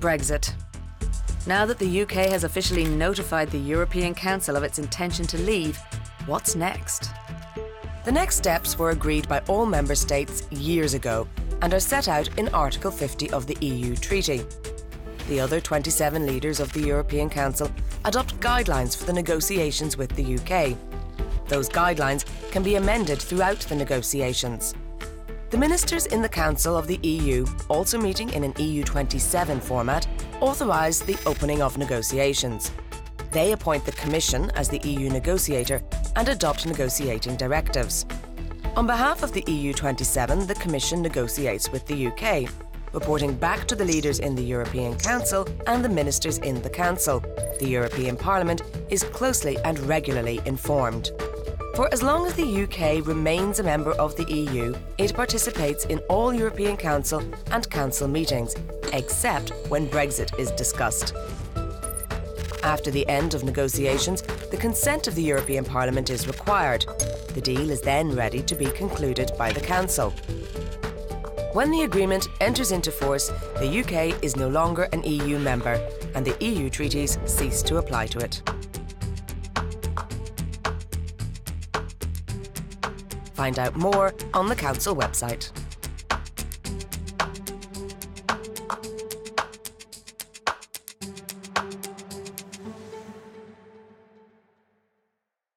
Brexit. Now that the UK has officially notified the European Council of its intention to leave, what's next? The next steps were agreed by all member states years ago and are set out in Article 50 of the EU Treaty. The other 27 leaders of the European Council adopt guidelines for the negotiations with the UK. Those guidelines can be amended throughout the negotiations. The ministers in the Council of the EU, also meeting in an EU27 format, authorise the opening of negotiations. They appoint the Commission as the EU negotiator and adopt negotiating directives. On behalf of the EU27, the Commission negotiates with the UK, reporting back to the leaders in the European Council and the ministers in the Council. The European Parliament is closely and regularly informed. For as long as the UK remains a member of the EU, it participates in all European Council and Council meetings, except when Brexit is discussed. After the end of negotiations, the consent of the European Parliament is required. The deal is then ready to be concluded by the Council. When the agreement enters into force, the UK is no longer an EU member, and the EU treaties cease to apply to it. Find out more on the Council website.